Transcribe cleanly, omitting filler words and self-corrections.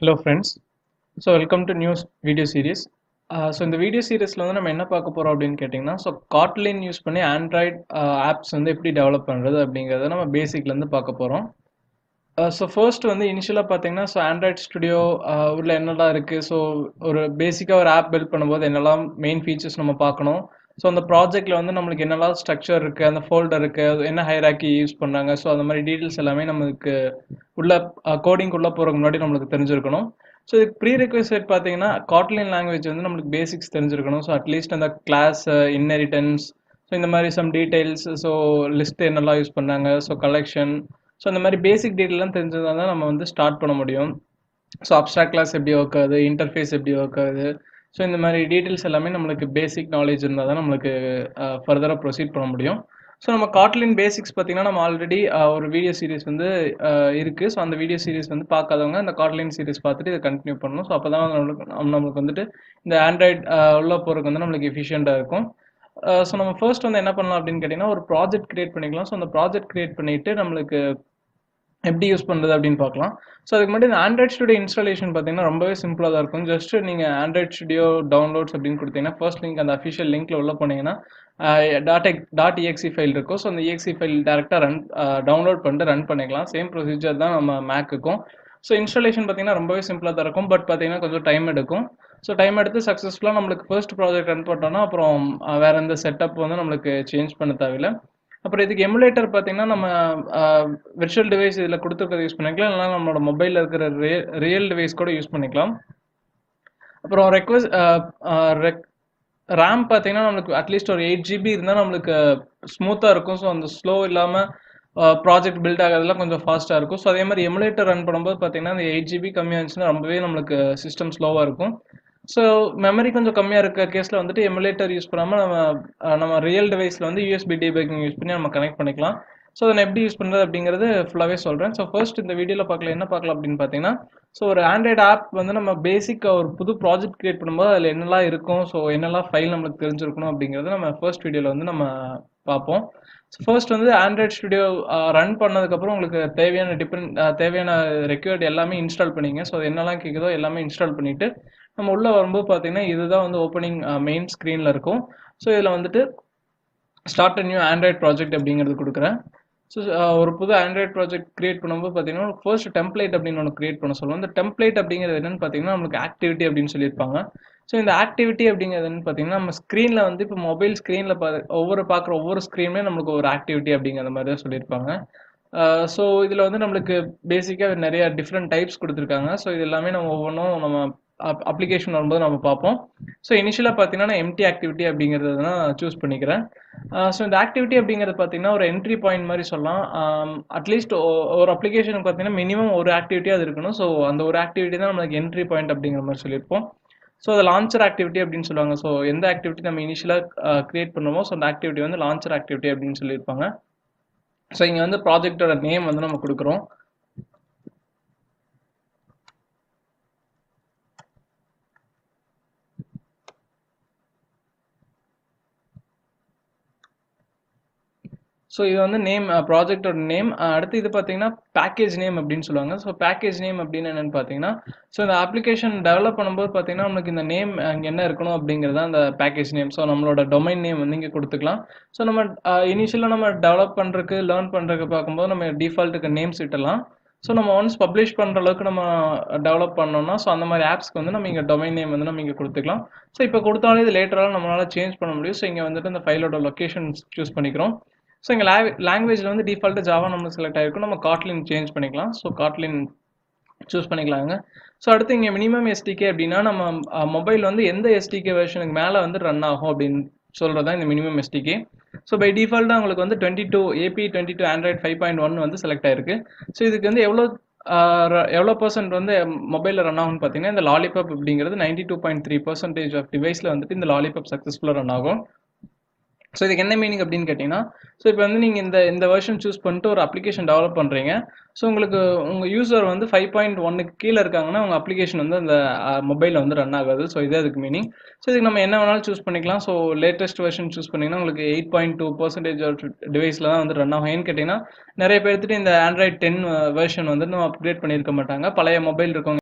Hello friends, so welcome to new video series. So இந்த video சீரிஸ்ல வந்து நம்ம என்ன பார்க்க போறோம் அப்படின்னு கேட்டிங்கன்னா, ஸோ காட்லின் யூஸ் பண்ணி ஆண்ட்ராய்ட் ஆப்ஸ் வந்து எப்படி டெவலப் பண்ணுறது அப்படிங்கிறத நம்ம பேசிக்லேருந்து பார்க்க போகிறோம். ஸோ ஃபர்ஸ்ட் வந்து இனிஷியலாக பார்த்தீங்கன்னா, ஸோ ஆண்ட்ராய்ட் ஸ்டுடியோ உள்ள என்னெல்லாம் இருக்குது, ஸோ ஒரு பேசிக்காக ஒரு ஆப் பில்ட் பண்ணும்போது என்னெல்லாம் மெயின் ஃபீச்சர்ஸ் நம்ம பார்க்கணும். ஸோ அந்த ப்ராஜெக்ட்டில் வந்து நம்மளுக்கு என்னெல்லாம் ஸ்ட்ரக்சர் இருக்குது, அந்த ஃபோல்டர் இருக்குது, என்ன ஹைராக்கி யூஸ் பண்ணுறாங்க, ஸோ அந்த மாதிரி டீட்டெயில்ஸ் எல்லாமே நமக்கு உள்ள கோடிங் உள்ள போகிறதுக்கு முன்னாடி நம்மளுக்கு தெரிஞ்சிருக்கணும். ஸோ இதுக்கு ப்ரீ ரெக்வசிட் பார்த்தீங்கன்னா காட்லின் லாங்குவேஜ் வந்து நம்மளுக்கு பேசிக்ஸ் தெரிஞ்சிருக்கணும். ஸோ அட்லீஸ்ட் அந்த கிளாஸ் இன்ஹெரிட்டன்ஸ், ஸோ இந்த மாதிரி சம் டீடைல்ஸ், ஸோ லிஸ்ட் என்னெல்லாம் யூஸ் பண்ணாங்க, ஸோ கலெக்ஷன், ஸோ இந்த மாதிரி பேசிக் டீட்டெயிலாம் தெரிஞ்சதால் தான் நம்ம வந்து ஸ்டார்ட் பண்ண முடியும். ஸோ அப்ஸ்ட்ராக்ட் கிளாஸ் எப்படி ஒர்க் ஆகுது, இன்டர்ஃபேஸ் எப்படி ஒர்க் ஆகுது, ஸோ இந்த மாதிரி டீட்டெயில்ஸ் எல்லாமே நம்மளுக்கு பேசிக் நாலேஜ் இருந்தால் தான் நம்மளுக்கு ஃபர்தராக ப்ரொசீட் பண்ண முடியும். ஸோ நம்ம காட்லின் பேசிக்ஸ் பார்த்தீங்கன்னா நம்ம ஆல்ரெடி ஒரு வீடியோ சீரிஸ் வந்து இருக்குது. ஸோ அந்த வீடியோ சீரிஸ் வந்து பார்க்காதவங்க அந்த காட்லின் சீரிஸ் பார்த்துட்டு இதை கண்டினியூ பண்ணணும். ஸோ அப்போ தான் நம்மளுக்கு வந்துட்டு இந்த ஆண்ட்ராய்ட் உள்ள போகிறதுக்கு வந்து நம்மளுக்கு எஃபிஷியண்ட்டாக இருக்கும். ஸோ நம்ம ஃபர்ஸ்ட் வந்து என்ன பண்ணலாம் அப்படின்னு கேட்டிங்கன்னா, ஒரு ப்ராஜெக்ட் கிரியேட் பண்ணிக்கலாம். ஸோ அந்த ப்ராஜெக்ட் கிரியேட் பண்ணிவிட்டு நம்மளுக்கு எப்படி யூஸ் பண்ணுறது அப்படின்னு பார்க்கலாம். ஸோ அதுக்கு முன்னாடி இந்த ஆண்ட்ராய்ட் ஸ்டுடியோ இன்ஸ்டாலேஷன் பார்த்தீங்கன்னா ரொம்பவே சிம்பிளாக தான் இருக்கும். ஜஸ்ட் நீங்கள் ஆண்ட்ராய்ட் ஸ்டுடியோ டவுன்லோட்ஸ் அப்படின்னு கொடுத்தீங்கன்னா ஃபர்ஸ்ட் லிங்க் அந்த அஃபிஷியல் லிங்க்ல உள்ள போனீங்கன்னா .exe ஃபைல் இருக்கும். ஸோ அந்த exe ஃபைல் டேரெக்டாக டவுன்லோட் பண்ணிட்டு ரன் பண்ணிக்கலாம். சேம் ப்ரொசீஜர் தான் நம்ம மேக்குக்கும். ஸோ இன்ஸ்டாலேஷன் பார்த்தீங்கன்னா ரொம்பவே சிம்பிளாக தான் இருக்கும். பட் பார்த்தீங்கன்னா கொஞ்சம் டைம் எடுக்கும். ஸோ டைம் எடுத்து சக்ஸஸ்ஃபுல்லாக நம்மளுக்கு ஃபர்ஸ்ட் ப்ராஜெக்ட் ரன் பண்ணோன்னா அப்புறம் வேற எந்த செட்டப் வந்து நம்மளுக்கு சேஞ்ச் பண்ண தேவையில்லை. அப்புறம் இதுக்கு எமுலேட்டர் பார்த்தீங்கன்னா நம்ம விர்ச்சுவல் டிவைஸ் இதில் கொடுத்துருக்கிறது யூஸ் பண்ணிக்கலாம், இல்லைனா நம்மளோட மொபைலில் இருக்கிற ரியல் டிவைஸ் கூட யூஸ் பண்ணிக்கலாம். அப்புறம் ரேம் பார்த்தீங்கன்னா நம்மளுக்கு அட்லீஸ்ட் ஒரு 8 GB இருந்தால் நம்மளுக்கு ஸ்மூத்தாக இருக்கும். ஸோ அந்த ஸ்லோ இல்லாமல் ப்ராஜெக்ட் பில்ட் ஆகிறதுலாம் கொஞ்சம் ஃபாஸ்ட்டாக இருக்கும். ஸோ அதே மாதிரி எமுலேட்டர் ரன் பண்ணும்போது பார்த்தீங்கன்னா அந்த 8 GB கம்மியாக இருந்துச்சுன்னா ரொம்பவே நம்மளுக்கு சிஸ்டம் ஸ்லோவாக இருக்கும். ஸோ மெமரி கொஞ்சம் கம்மியாக இருக்க கேஸில் வந்துட்டு எமுலேட்டர் யூஸ் பண்ணாமல் நம்ம ரியல் டிவைஸில் வந்து யூஎஸ்பி டீபக்கிங் யூஸ் பண்ணி நம்ம கனெக்ட் பண்ணிக்கலாம். ஸோ அதை எப்படி யூஸ் பண்ணுறது அப்படிங்கிறது ஃபுல்லாகவே சொல்கிறேன். ஸோ ஃபர்ஸ்ட் இந்த வீடியோவில் என்ன பார்க்கலாம் அப்படின்னு பார்த்தீங்கன்னா, ஸோ ஒரு ஆண்ட்ராய்டு ஆப் வந்து நம்ம பேசிக்காக ஒரு புது ப்ராஜெக்ட் கிரியேட் பண்ணும்போது அதில் என்னெல்லாம் இருக்கும், ஸோ என்னெல்லாம் ஃபைல் நம்மளுக்கு தெரிஞ்சிருக்கணும் அப்படிங்கிறத நம்ம ஃபர்ஸ்ட் வீடியோவில் வந்து நம்ம பார்ப்போம். ஸோ ஃபர்ஸ்ட் வந்து ஆண்ட்ராய்ட் ஸ்டுடியோ ரன் பண்ணதுக்கப்புறம் உங்களுக்கு தேவையான ரெக்யூர்ட் எல்லாமே இன்ஸ்டால் பண்ணிங்க. ஸோ அது என்னெல்லாம் கேட்குதோ எல்லாமே இன்ஸ்டால் பண்ணிவிட்டு நம்ம உள்ளே வரும்போது பார்த்தீங்கன்னா இதுதான் வந்து ஓப்பனிங் மெயின் ஸ்க்ரீனில் இருக்கும். ஸோ இதில் வந்துட்டு start a new Android project அப்படிங்கிறது கொடுக்குறேன். ஸோ ஒரு புது ஆண்ட்ராய்ட் ப்ராஜெக்ட் கிரியேட் பண்ணும்போது பார்த்தீங்கன்னா ஃபர்ஸ்ட் டெம்ப்ளேட் அப்படின்னு ஒன்று கிரியேட் பண்ண சொல்லுவோம். இந்த டெம்ப்ளேட் அப்படிங்கிறது என்னன்னு பார்த்தீங்கன்னா நம்மளுக்கு ஆக்டிவிட்டி அப்படின்னு சொல்லியிருப்பாங்க. ஸோ இந்த ஆக்டிவிட்டி அப்படிங்கிறது என்னன்னு பார்த்தீங்கன்னா நம்ம ஸ்க்ரீனில் வந்து இப்போ மொபைல் ஸ்க்ரீனில் பார்க்குற ஒவ்வொரு ஸ்க்ரீனுமே நம்மளுக்கு ஒரு ஆக்டிவிட்டி அப்படிங்கிற மாதிரி தான் சொல்லியிருப்பாங்க. ஸோ இதில் வந்து நம்மளுக்கு பேசிக்காக நிறைய டிஃப்ரெண்ட் டைப்ஸ் கொடுத்துருக்காங்க. ஸோ இது எல்லாமே நம்ம ஒவ்வொன்றும் நம்ம அப்ளிகேஷன் வரும்போது நம்ம பார்ப்போம். ஸோ இனிஷியலாக பார்த்தீங்கன்னா நான் எம்டி ஆக்டிவிட்டி அப்படிங்கிறது நான் சூஸ் பண்ணிக்கிறேன். ஸோ இந்த ஆக்டிவிட்டி அப்படிங்கிறது பார்த்தீங்கன்னா ஒரு என்ட்ரி பாயிண்ட் மாதிரி சொல்லலாம். அட்லீஸ்ட் ஒரு அப்ளிகேஷனுக்கு பார்த்தீங்கன்னா மினிமம் ஒரு ஆக்டிவிட்டியாக அது இருக்கணும். ஸோ அந்த ஒரு ஆக்டிவிட்டி தான் நம்மளுக்கு என்ட்ரி பாயிண்ட் அப்படிங்கிற மாதிரி சொல்லியிருப்போம். ஸோ அது லான்ச்சர் ஆக்டிவிட்டி அப்படின்னு சொல்லுவாங்க. ஸோ எந்த ஆக்டிவிட்டி நம்ம இனிஷியலாக கிரியேட் பண்ணுவோமோ ஸோ அந்த ஆக்டிவிட்டி வந்து லான்ச்சர் ஆக்டிவிட்டி அப்படின்னு சொல்லியிருப்பாங்க. ஸோ இங்கே வந்து ப்ராஜெக்டோட நேம் வந்து நம்ம கொடுக்குறோம். ஸோ இது வந்து நேம் ப்ராஜெக்டோட நேம். அடுத்து இது பார்த்தீங்கன்னா பேக்கேஜ் நேம் அப்படின்னு சொல்லுவாங்க. ஸோ பேக்கேஜ் நேம் அப்படின்னு என்னென்னு பார்த்தீங்கன்னா, ஸோ இந்த அப்ளிகேஷன் டெவலப் பண்ணும்போது பார்த்தீங்கன்னா நம்மளுக்கு இந்த நேம் அங்கே என்ன இருக்கணும் அப்படிங்கிறது அந்த பேக்கேஜ் நேம். ஸோ நம்மளோட டொமைன் நேம் வந்து இங்கே கொடுத்துக்கலாம். ஸோ நம்ம இனிஷியலாக நம்ம டெவலப் பண்ணுறதுக்கு லேர்ன் பண்ணுறதுக்கு பார்க்கும்போது நம்ம டிஃபால்ட்டுக்கு நேம்ஸ் இட்டலாம். ஸோ நம்ம ஒன்ஸ் பப்ளிஷ் பண்ணுற அளவுக்கு நம்ம டெவலப் பண்ணோம்னா ஸோ அந்த மாதிரி ஆப்ஸ்க்கு வந்து நம்ம இங்கே டொமைன் நேம் வந்து நம்ம இங்கே கொடுத்துக்கலாம். ஸோ இப்போ கொடுத்தாலும் இது லேட்டராக நம்மளால் சேஞ்ச் பண்ண முடியும். ஸோ இங்கே வந்துட்டு இந்த ஃபைலோட லொக்கேஷன் சூஸ் பண்ணிக்கிறோம். ஸோ இங்கே லாங்குவேஜில் வந்து டிஃபால்ட்டு ஜாவா நம்மளுக்கு செலக்ட் ஆகிருக்கும். நம்ம காட்லின் சேஞ்ச் பண்ணிக்கலாம். ஸோ காட்லின் சூஸ் பண்ணிக்கலாங்க. ஸோ அடுத்து இங்கே மினிமம் எஸ்டிகே அப்படின்னா நம்ம மொபைல் வந்து எந்த எஸ்டிகே வெர்ஷனுக்கு மேலே வந்து ரன் ஆகும் அப்படின்னு சொல்கிறது தான் இந்த மினிமம் எஸ்டிகே. ஸோ பை டிஃபால்ட்டாக உங்களுக்கு வந்து 22 ஆண்ட்ராய்ட் 5.1 வந்து செலக்ட் ஆயிருக்கு. ஸோ இதுக்கு வந்து எவ்வளோ % வந்து மொபைலில் ரன் ஆகும்னு பார்த்தீங்கன்னா இந்த லாலிபாப் அப்படிங்கிறது 92.3% ஆஃப் டிவைஸில் வந்துட்டு இந்த லாலிபாப் சக்ஸஸ்ஃபுல்லாக ரன் ஆகும். ஸோ இதுக்கு என்ன மீனிங் அப்படின்னு கேட்டிங்கன்னா, ஸோ இப்போ வந்து நீங்கள் இந்த வெர்ஷன் சூஸ் பண்ணிட்டு ஒரு அப்ளிகேஷன் டெவலப் பண்ணுறீங்க. ஸோ உங்கள் யூசர் வந்து 5.1க்கு கீழே இருக்காங்கன்னா உங்கள் அப்ளிகேஷன் வந்து அந்த மொபைலில் வந்து ரன் ஆகாது. ஸோ இதே அதுக்கு மீனிங். ஸோ இதுக்கு நம்ம என்ன வேணாலும் சூஸ் பண்ணிக்கலாம். ஸோ லேட்டஸ்ட் வெர்ஷன் சூஸ் பண்ணிங்கன்னா உங்களுக்கு 8.2% டிவைஸில் தான் வந்து ரன் ஆகும். ஏன்னு கேட்டிங்கன்னா நிறைய பேர்த்துட்டு இந்த ஆண்ட்ராய்ட் 10 வெர்ஷன் வந்து நம்ம அப்கிரேட் பண்ணியிருக்க மாட்டாங்க. பழைய மொபைல் இருக்கவங்க